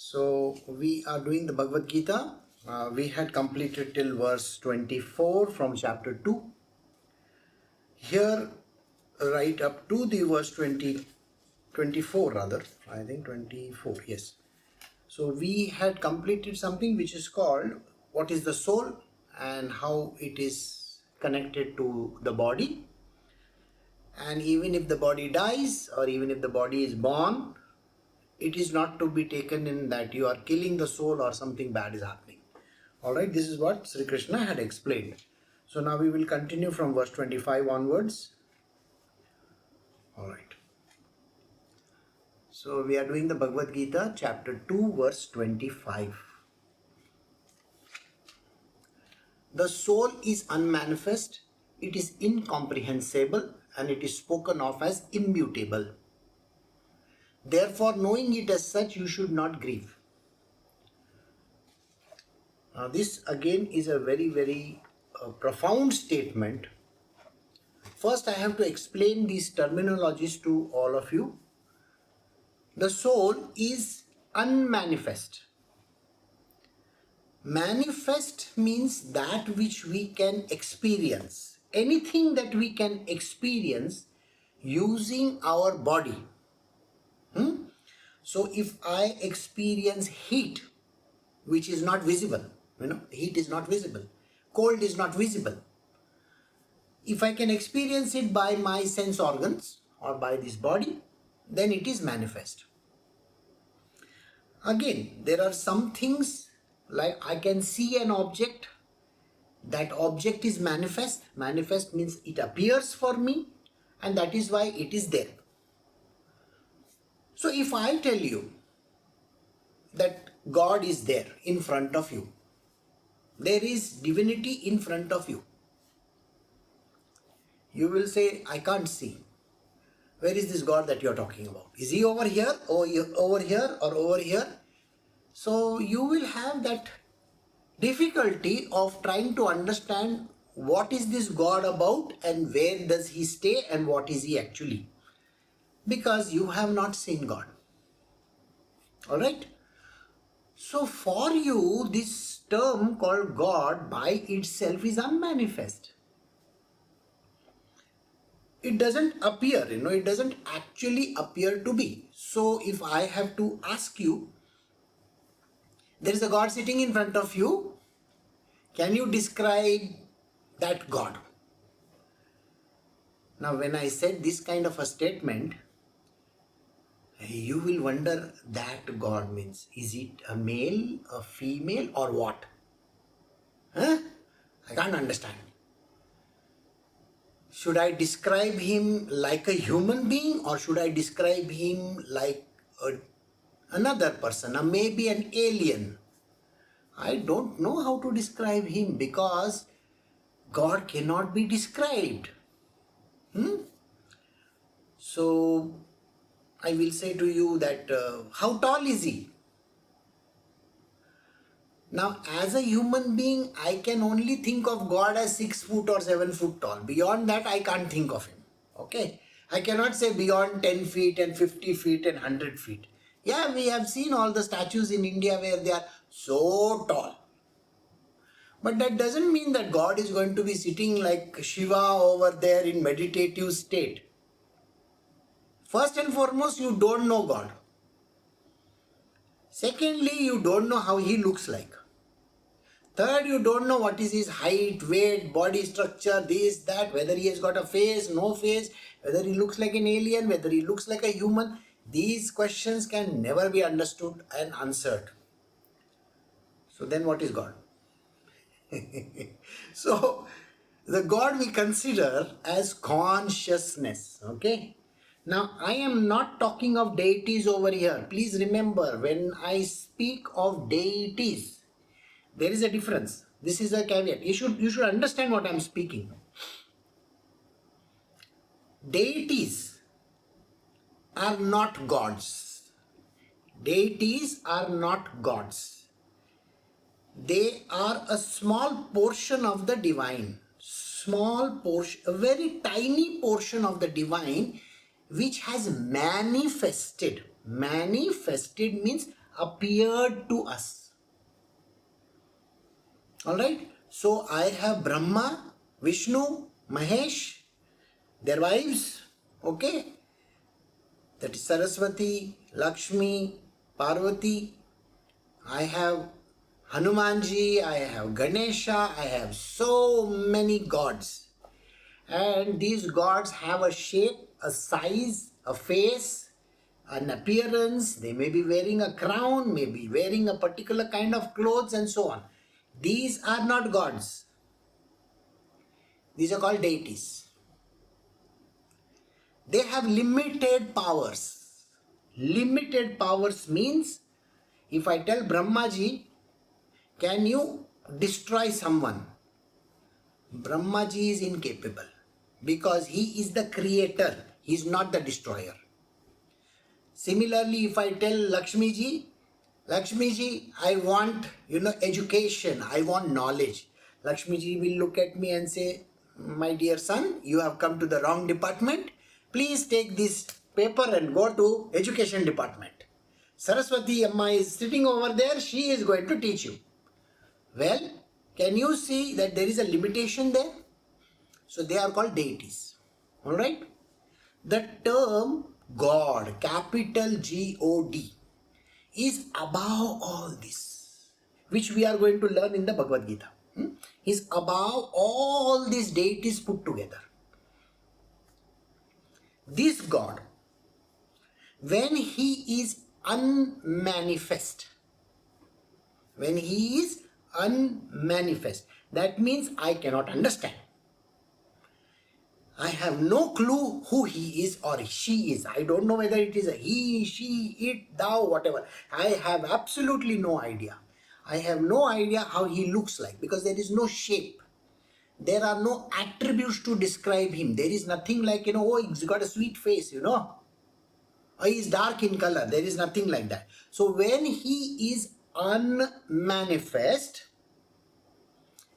So we are doing the Bhagavad Gita. We had completed till verse 24 from chapter 2. Here, right up to the verse 24 rather, I think 24, yes. So we had completed something which is called what is the soul and how it is connected to the body. And even if the body dies or even if the body is born, it is not to be taken in that you are killing the soul or something bad is happening. Alright, this is what Shri Krishna had explained. So now we will continue from verse 25 onwards. Alright. So we are doing the Bhagavad Gita chapter 2 verse 25. The soul is unmanifest, it is incomprehensible and it is spoken of as immutable. Therefore, knowing it as such, you should not grieve. Now, this again is a very profound statement. First, I have to explain these terminologies to all of you. The soul is unmanifest. Manifest means that which we can experience. Anything that we can experience using our body. So if I experience heat, which is not visible, heat is not visible, cold is not visible. If I can experience it by my sense organs or by this body, then it is manifest. Again, there are some things like I can see an object, that object is manifest. Manifest means it appears for me and that is why it is there. So if I tell you that God is there in front of you, there is divinity in front of you, you will say, I can't see. Where is this God that you are talking about? Is he over here, or over here, or over here? So you will have that difficulty of trying to understand what is this God about and where does he stay and what is he actually. Because you have not seen God. Alright? So for you, this term called God by itself is unmanifest. It doesn't appear, it doesn't actually appear to be. So if I have to ask you, there is a God sitting in front of you, can you describe that God? Now when I said this kind of a statement, you will wonder that God means, is it a male, a female or what? I can't understand. Should I describe him like a human being or should I describe him like another person, or maybe an alien? I don't know how to describe him because God cannot be described. So I will say to you that how tall is he? Now as a human being, I can only think of God as 6 foot or 7 foot tall. Beyond that, I can't think of him. Okay? I cannot say beyond 10 feet and 50 feet and 100 feet. Yeah, we have seen all the statues in India where they are so tall. But that doesn't mean that God is going to be sitting like Shiva over there in meditative state. First and foremost, you don't know God. Secondly, you don't know how he looks like. Third, you don't know what is his height, weight, body structure, this, that, whether he has got a face, no face, whether he looks like an alien, whether he looks like a human. These questions can never be understood and answered. So then what is God? So the God we consider as consciousness. Okay. Now I am not talking of deities over here. Please remember, when I speak of deities, there is a difference. This is a caveat. You should understand what I am speaking. Deities are not gods. Deities are not gods. They are a small portion of the divine. Small portion, a very tiny portion of the divine which has manifested. Manifested means appeared to us. Alright? So I have Brahma, Vishnu, Mahesh, their wives, okay? That is Saraswati, Lakshmi, Parvati. I have Hanumanji, I have Ganesha, I have so many gods. And these gods have a shape, a size, a face, an appearance. They may be wearing a crown, may be wearing a particular kind of clothes and so on. These are not gods. These are called deities. They have limited powers. Limited powers means, if I tell Brahmaji, can you destroy someone? Brahmaji is incapable because he is the creator. He is not the destroyer. Similarly, if I tell Lakshmiji, I want, education, I want knowledge. Lakshmiji will look at me and say, my dear son, you have come to the wrong department. Please take this paper and go to education department. Saraswati Amma is sitting over there. She is going to teach you. Well, can you see that there is a limitation there? So they are called deities. Alright? The term God, capital G-O-D, is above all this, which we are going to learn in the Bhagavad Gita. Is above all these deities put together. This God, when he is unmanifest, that means I cannot understand. I have no clue who he is or she is. I don't know whether it is a he, she, it, thou, whatever. I have absolutely no idea. I have no idea how he looks like because there is no shape. There are no attributes to describe him. There is nothing like, oh, he's got a sweet face, or he is dark in color. There is nothing like that. So when he is unmanifest,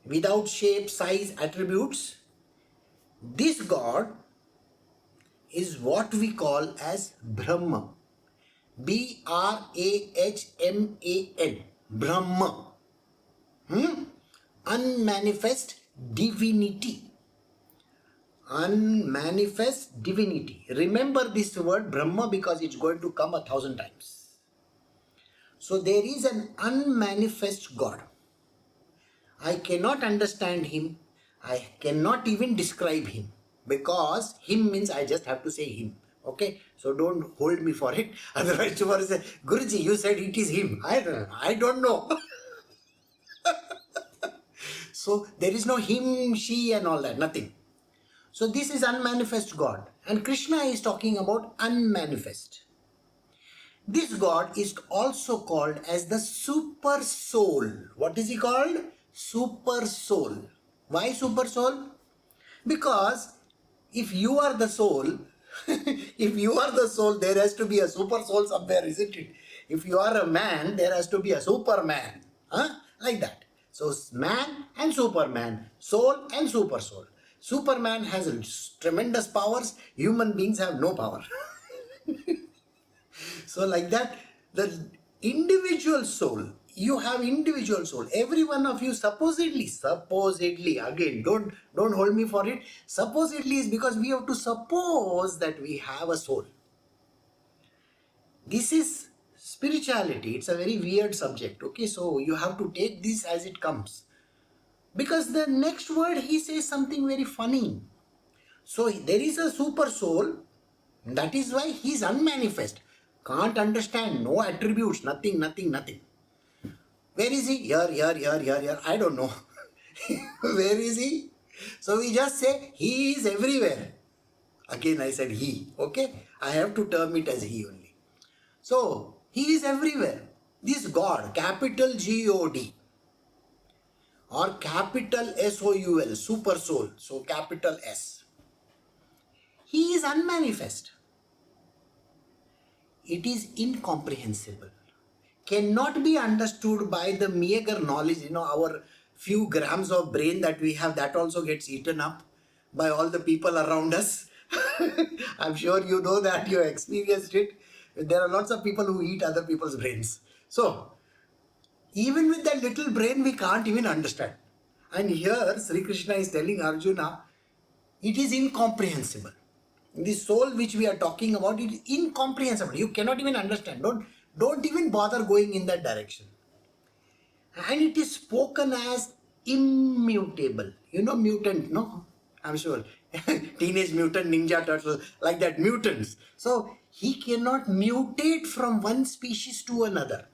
without shape, size, attributes, this God is what we call as Brahman. B-R-A-H-M-A-N. Brahman. Unmanifest divinity. Unmanifest divinity. Remember this word Brahma because it's going to come 1,000 times. So there is an unmanifest God. I cannot understand him. I cannot even describe him because him means I just have to say him. Okay, so don't hold me for it. Otherwise, tomorrow say, Guruji, you said it is him. I don't know. So there is no him, she and all that, nothing. So this is unmanifest God. And Krishna is talking about unmanifest. This God is also called as the super soul. What is he called? Super soul. Why super soul? Because if you are the soul, there has to be a super soul somewhere, isn't it? If you are a man, there has to be a superman. Like that. So man and superman, soul and super soul. Superman has tremendous powers. Human beings have no power. So like that, the individual soul, you have individual soul. Every one of you supposedly, again, don't hold me for it. Supposedly is because we have to suppose that we have a soul. This is spirituality. It's a very weird subject. Okay, so you have to take this as it comes. Because the next word he says something very funny. So there is a super soul. That is why he is unmanifest. Can't understand, no attributes, nothing. Where is he? Here. I don't know. Where is he? So we just say he is everywhere. Again I said he. Okay? I have to term it as he only. So he is everywhere. This God, capital G-O-D or capital S-O-U-L, super soul. So capital S. He is unmanifest. It is incomprehensible, cannot be understood by the meager knowledge, our few grams of brain that we have, that also gets eaten up by all the people around us. I'm sure you know that, you experienced it. There are lots of people who eat other people's brains. So, even with that little brain, we can't even understand. And here, Shri Krishna is telling Arjuna, it is incomprehensible. The soul which we are talking about, it is incomprehensible. You cannot even understand. Don't even bother going in that direction. And it is spoken as immutable. You know mutant, no? I'm sure. Teenage Mutant Ninja Turtle, like that, mutants. So he cannot mutate from one species to another.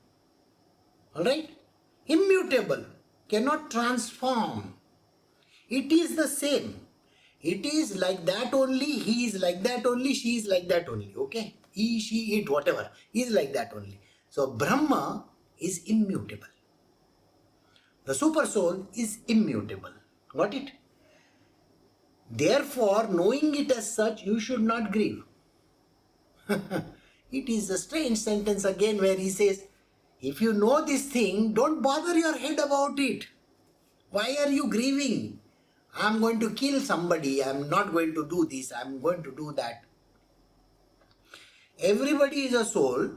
Alright? Immutable. Cannot transform. It is the same. It is like that only, he is like that only, she is like that only. Okay? He, she, it, whatever. He is like that only. So Brahma is immutable. The super soul is immutable. Got it? Therefore, knowing it as such, you should not grieve. It is a strange sentence again where he says, if you know this thing, don't bother your head about it. Why are you grieving? I'm going to kill somebody. I'm not going to do this. I'm going to do that. Everybody is a soul.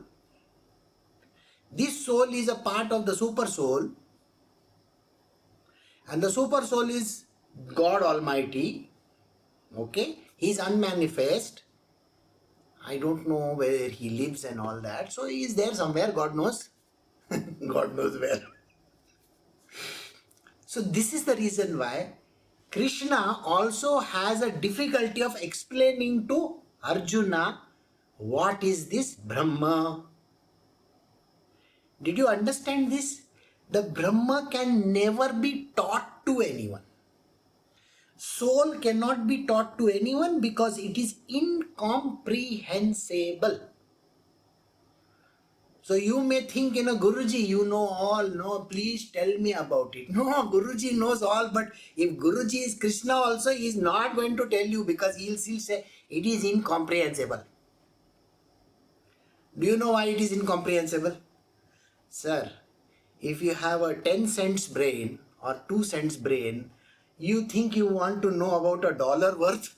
This soul is a part of the super soul. And the super soul is God Almighty. Okay? He is unmanifest. I don't know where he lives and all that. So he is there somewhere. God knows. God knows where. So this is the reason why Krishna also has a difficulty of explaining to Arjuna what is this Brahma. Did you understand this? The Brahma can never be taught to anyone. Soul cannot be taught to anyone because it is incomprehensible. So you may think, Guruji, you know all. No, please tell me about it. No, Guruji knows all, but if Guruji is Krishna also, he is not going to tell you because he will still say it is incomprehensible. Do you know why it is incomprehensible? Sir, if you have a 10 cents brain or 2 cents brain, you think you want to know about a dollar worth?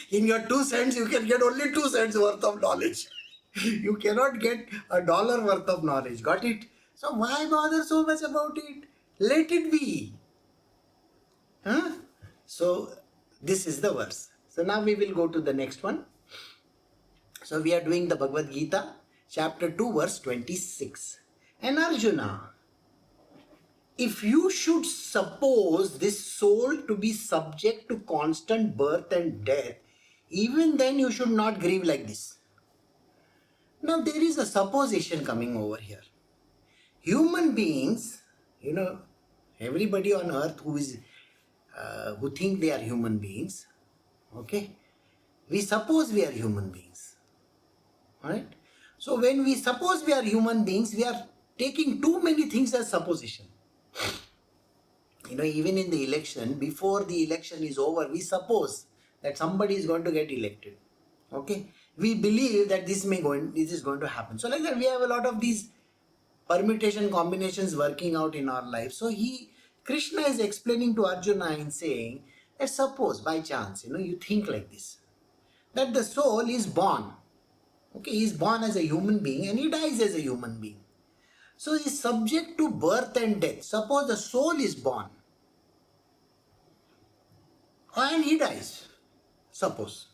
In your 2 cents, you can get only 2 cents worth of knowledge. You cannot get a dollar worth of knowledge. Got it? So why bother so much about it? Let it be. Huh? So this is the verse. So now we will go to the next one. So we are doing the Bhagavad Gita, chapter 2, verse 26. And Arjuna, if you should suppose this soul to be subject to constant birth and death, even then you should not grieve like this. Now there is a supposition coming over here. Human beings, everybody on earth who think they are human beings, okay? We suppose we are human beings, right? So when we suppose we are human beings, we are taking too many things as supposition. Even in the election, before the election is over, we suppose that somebody is going to get elected. Okay? We believe that this is going to happen. So like that, we have a lot of these permutation combinations working out in our life. So Krishna is explaining to Arjuna and saying that suppose by chance, you think like this, that the soul is born. Okay, he is born as a human being and he dies as a human being. So he is subject to birth and death. Suppose the soul is born and he dies, suppose.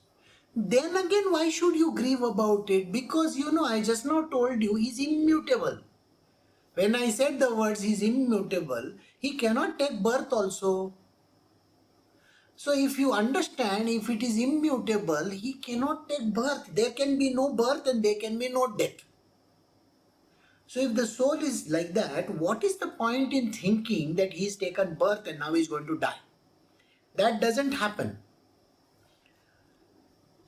Then again, why should you grieve about it? Because I just now told you he's immutable. When I said the words he's immutable, he cannot take birth also. So if you understand, if it is immutable, he cannot take birth. There can be no birth and there can be no death. So if the soul is like that, what is the point in thinking that he's taken birth and now he's going to die? That doesn't happen.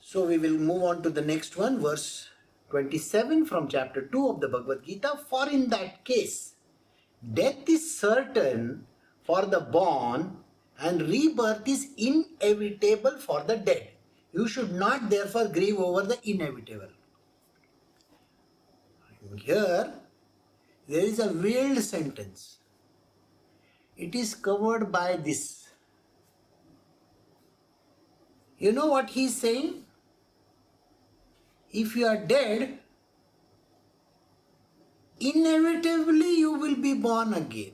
So we will move on to the next one, verse 27 from chapter 2 of the Bhagavad Gita. For in that case, death is certain for the born and rebirth is inevitable for the dead. You should not therefore grieve over the inevitable. Here, there is a veiled sentence. It is covered by this. You know what he is saying? If you are dead, inevitably you will be born again.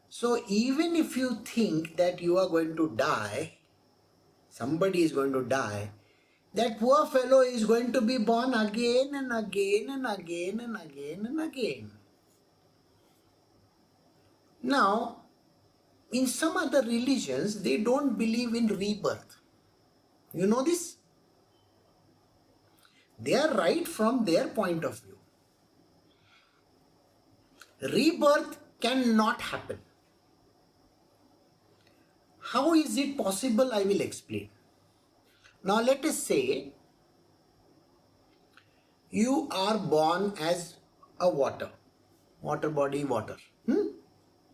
So even if you think that you are going to die, somebody is going to die, that poor fellow is going to be born again and again and again and again and again. Now, in some other religions, they don't believe in rebirth. You know this? They are right from their point of view. Rebirth cannot happen. How is it possible? I will explain. Now let us say you are born as a water body, water.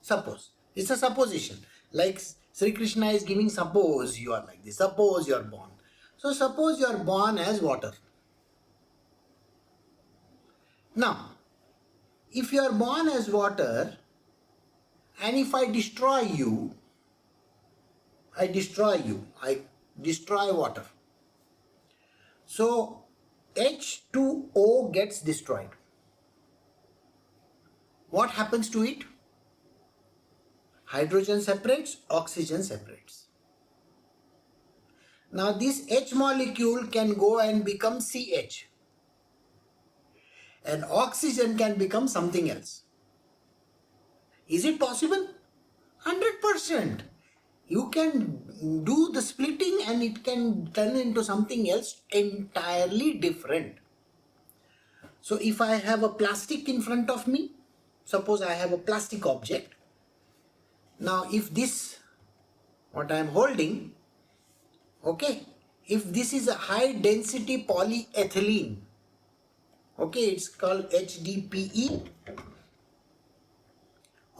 Suppose. It's a supposition. Like Shri Krishna is giving, suppose you are like this. Suppose you are born. So suppose you are born as water. Now, if you are born as water, and if I destroy you, I destroy water. So H2O gets destroyed. What happens to it? Hydrogen separates, oxygen separates. Now this H molecule can go and become CH. And oxygen can become something else. Is it possible? 100%. You can do the splitting and it can turn into something else entirely different. So if I have a plastic in front of me, suppose I have a plastic object. Now if this, what I am holding, okay, if this is a high density polyethylene, okay, it's called HDPE,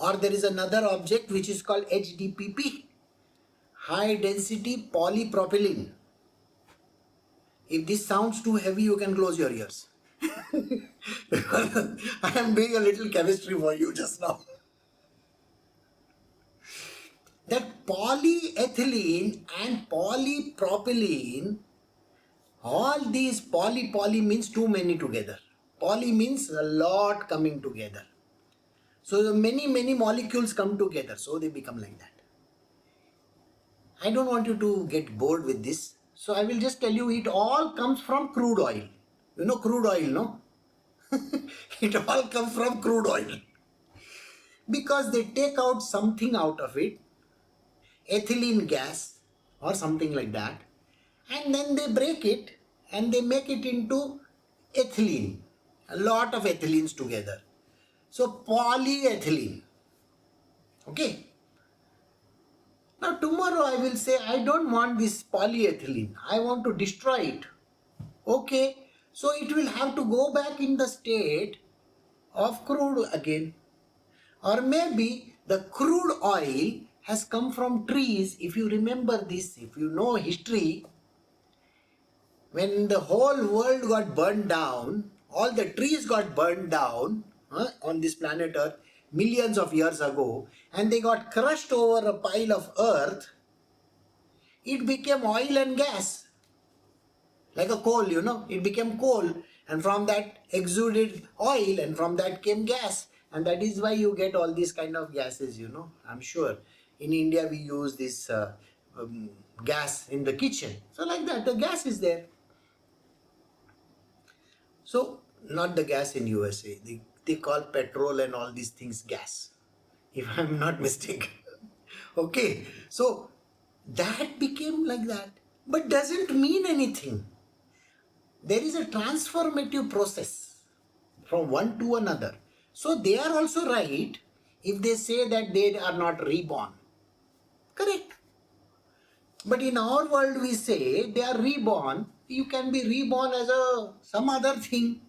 or there is another object which is called HDPP, high density polypropylene. If this sounds too heavy, you can close your ears. I am doing a little chemistry for you just now. That polyethylene and polypropylene, all these poly means too many together. Poly means a lot coming together. So many molecules come together, so they become like that. I don't want you to get bored with this. So I will just tell you, it all comes from crude oil. You know crude oil, no? It all comes from crude oil. Because they take out something out of it, ethylene gas or something like that, and then they break it and they make it into ethylene. A lot of ethylenes together. So polyethylene. Okay. Now tomorrow I will say, I don't want this polyethylene. I want to destroy it. Okay. So it will have to go back in the state of crude again. Or maybe the crude oil has come from trees. If you remember this, if you know history, when the whole world got burned down, all the trees got burned down on this planet Earth millions of years ago, and they got crushed over a pile of earth, it became oil and gas. Like a coal, you know, it became coal, and from that exuded oil, and from that came gas. And that is why you get all these kind of gases, you know. I'm sure in India we use this gas in the kitchen. So like that, the gas is there. So not the gas in USA. They call petrol and all these things gas, if I'm not mistaken. Okay, so that became like that. But doesn't mean anything. There is a transformative process from one to another. So they are also right if they say that they are not reborn. Correct. But in our world we say they are reborn. You can be reborn as some other thing.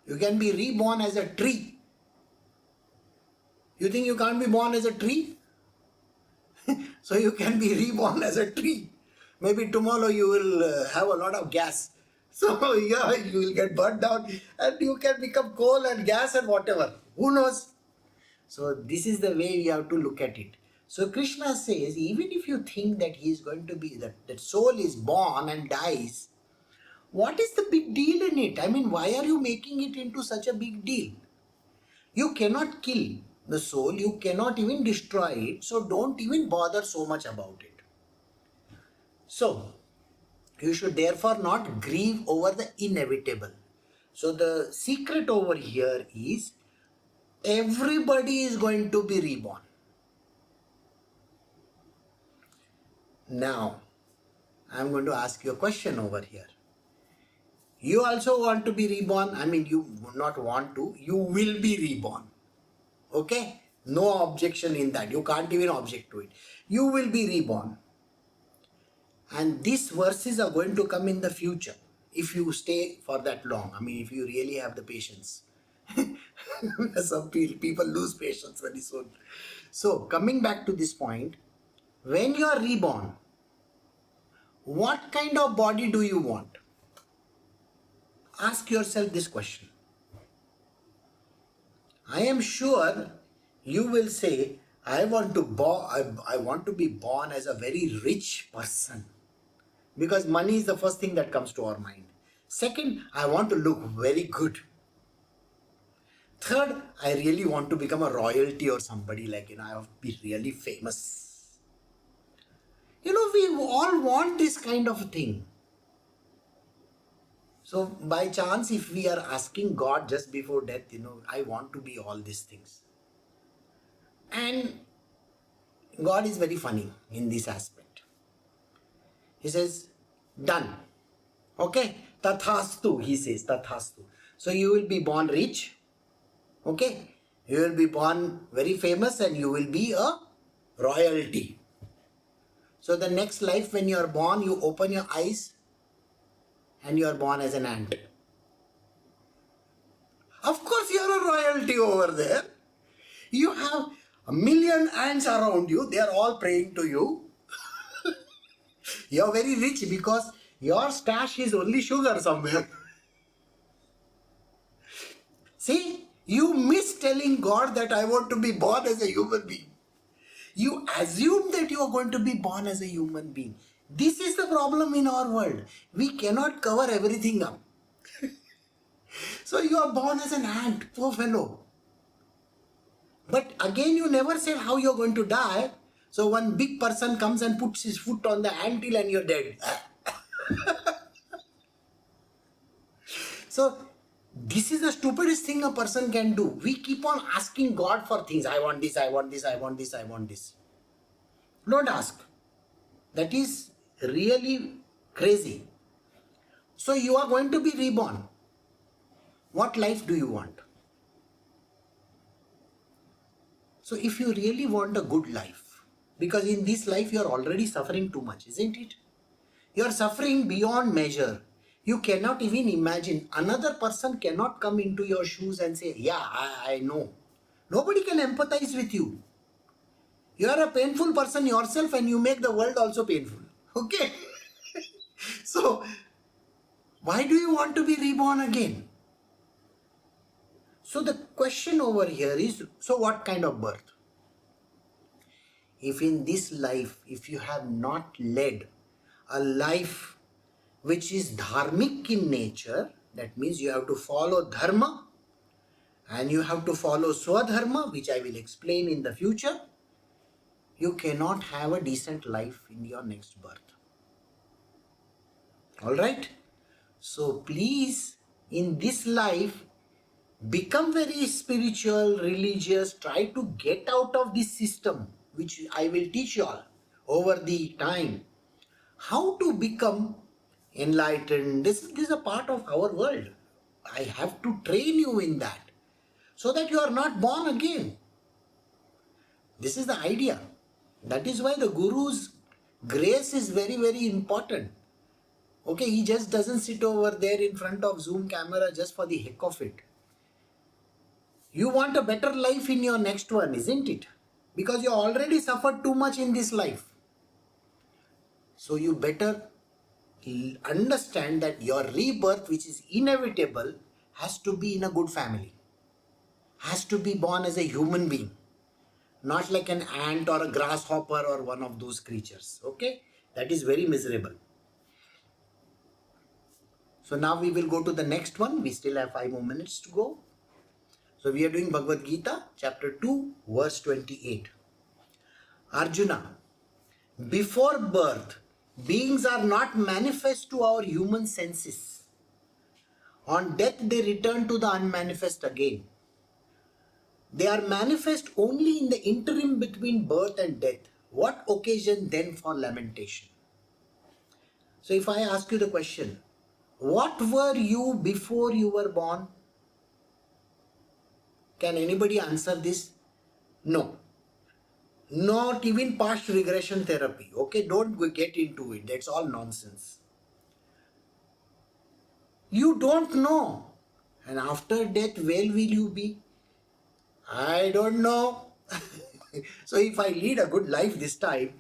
You can be reborn as a tree. You think you can't be born as a tree? So you can be reborn as a tree. Maybe tomorrow you will have a lot of gas. So yeah, you will get burnt down and you can become coal and gas and whatever. Who knows? So this is the way we have to look at it. So Krishna says, even if you think that he is going to be, that soul is born and dies, What is the big deal in it? I mean, why are you making it into such a big deal? You cannot kill the soul, you cannot even destroy it, so don't even bother so much about it. So, you should therefore not grieve over the inevitable. So, the secret over here is everybody is going to be reborn. Now, I am going to ask you a question over here. You also want to be reborn? I mean, you would not want to, you will be reborn. Okay? No objection in that. You can't even object to it. You will be reborn. And these verses are going to come in the future if you stay for that long. I mean, if you really have the patience. Some people lose patience very soon. So, coming back to this point, when you are reborn, what kind of body do you want? Ask yourself this question. I am sure you will say, I want to be born as a very rich person. Because money is the first thing that comes to our mind. Second, I want to look very good. Third, I really want to become a royalty or somebody, like, I have to be really famous. We all want this kind of thing. So by chance, if we are asking God just before death, I want to be all these things. And God is very funny in this aspect. He says, done. Okay? Tathastu, he says, tathastu. So you will be born rich. Okay? You will be born very famous and you will be a royalty. So the next life when you are born, you open your eyes and you are born as an ant. Of course you are a royalty over there. You have a million ants around you. They are all praying to you. You are very rich because your stash is only sugar somewhere. See, you miss telling God that I want to be born as a human being. You assume that you are going to be born as a human being. This is the problem in our world. We cannot cover everything up. So you are born as an ant, poor fellow. But again, you never said how you are going to die. So one big person comes and puts his foot on the anthill and you're dead. So this is the stupidest thing a person can do. We keep on asking God for things. I want this, I want this, I want this, I want this. Don't ask. That is really crazy. So you are going to be reborn. What life do you want? So if you really want a good life, because in this life you are already suffering too much, isn't it? You are suffering beyond measure. You cannot even imagine. Another person cannot come into your shoes and say, yeah, I know. Nobody can empathize with you. You are a painful person yourself and you make the world also painful. Okay? So, why do you want to be reborn again? So the question over here is, so what kind of birth? If in this life, if you have not led a life which is dharmic in nature, that means you have to follow dharma and you have to follow swadharma, which I will explain in the future, you cannot have a decent life in your next birth. Alright? So please, in this life, become very spiritual, religious, try to get out of this system, which I will teach you all over the time. How to become enlightened. This is a part of our world. I have to train you in that so that you are not born again. This is the idea. That is why the Guru's grace is very, very important. Okay, he just doesn't sit over there in front of Zoom camera just for the heck of it. You want a better life in your next one, isn't it? Because you already suffered too much in this life. So you better understand that your rebirth, which is inevitable, has to be in a good family. Has to be born as a human being. Not like an ant or a grasshopper or one of those creatures. Okay? That is very miserable. So now we will go to the next one. We still have 5 more minutes to go. So we are doing Bhagavad Gita, chapter 2, verse 28. Arjuna, before birth, beings are not manifest to our human senses. On death, they return to the unmanifest again. They are manifest only in the interim between birth and death. What occasion then for lamentation? So if I ask you the question, what were you before you were born? Can anybody answer this? No. Not even past regression therapy. Okay, don't get into it. That's all nonsense. You don't know. And after death, where will you be? I don't know. So if I lead a good life this time,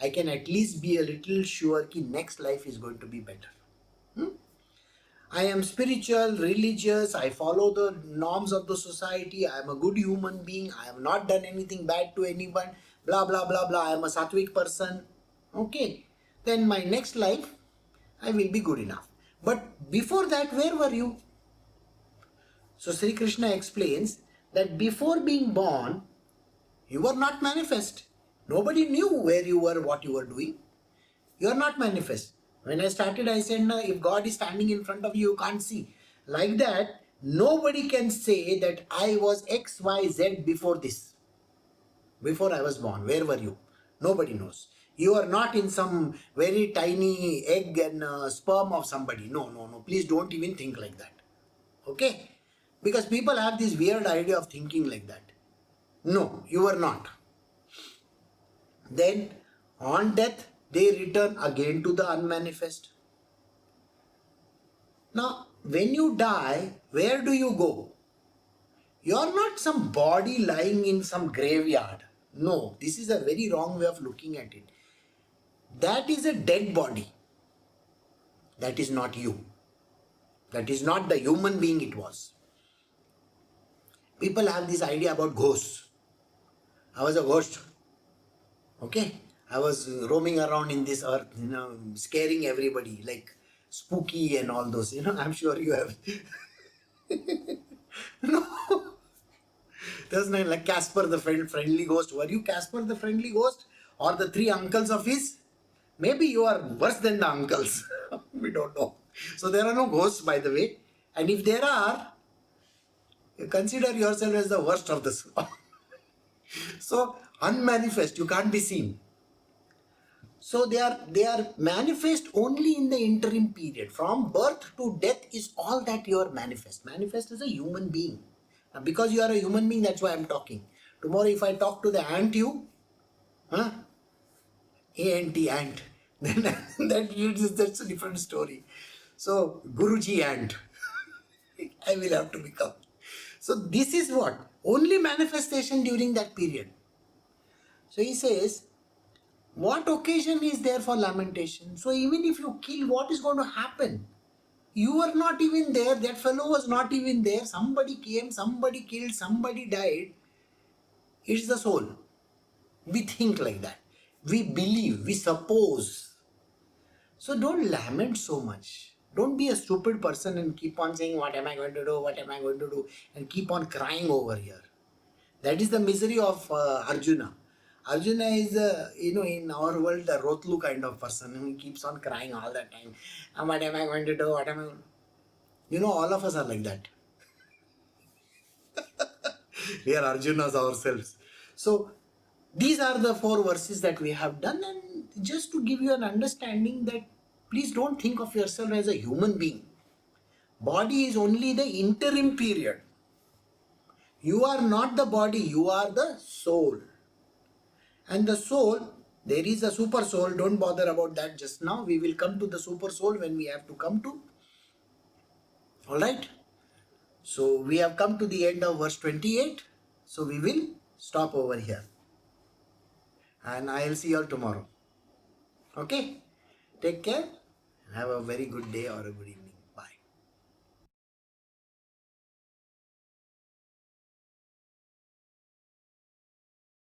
I can at least be a little sure that next life is going to be better. I am spiritual, religious, I follow the norms of the society, I am a good human being, I have not done anything bad to anyone, blah blah blah blah, I am a sattvic person. Okay, then my next life, I will be good enough. But before that, where were you? So Shri Krishna explains that before being born, you were not manifest. Nobody knew where you were, what you were doing. You are not manifest. When I started, I said, no, if God is standing in front of you, you can't see. Like that, nobody can say that I was X, Y, Z before this. Before I was born, where were you? Nobody knows. You are not in some very tiny egg and sperm of somebody. No, no, no. Please don't even think like that. Okay? Because people have this weird idea of thinking like that. No, you are not. Then, on death, they return again to the unmanifest. Now, when you die, where do you go? You are not some body lying in some graveyard. No, this is a very wrong way of looking at it. That is a dead body. That is not you. That is not the human being it was. People have this idea about ghosts. I was a ghost. Okay? I was roaming around in this earth, scaring everybody, like spooky and all those, I'm sure you have. No. There's not like Casper the friendly ghost. Were you Casper the friendly ghost? Or the 3 uncles of his? Maybe you are worse than the uncles. We don't know. So there are no ghosts, by the way. And if there are, you consider yourself as the worst of the. So unmanifest, you can't be seen. So they are manifest only in the interim period. From birth to death is all that you are manifest. Manifest is a human being. Now because you are a human being, that's why I'm talking. Tomorrow if I talk to the ant you, A-N-T, ant, then that's a different story. So Guruji ant, I will have to become. So this is what? Only manifestation during that period. So he says, what occasion is there for lamentation? So even if you kill, what is going to happen? You are not even there. That fellow was not even there. Somebody came, somebody killed, somebody died. It's the soul. We think like that. We believe, we suppose. So don't lament so much. Don't be a stupid person and keep on saying, what am I going to do? What am I going to do? And keep on crying over here. That is the misery of Arjuna. Arjuna is, in our world, a Rotlu kind of person. He keeps on crying all the time. What am I going to do? What am I going to do? All of us are like that. We are Arjunas ourselves. So, these are the 4 verses that we have done. And just to give you an understanding that please don't think of yourself as a human being. Body is only the interim period. You are not the body. You are the soul. And the soul, there is a super soul. Don't bother about that just now. We will come to the super soul when we have to come to. Alright. So we have come to the end of verse 28. So we will stop over here. And I will see you all tomorrow. Okay. Take care. Have a very good day or a good evening.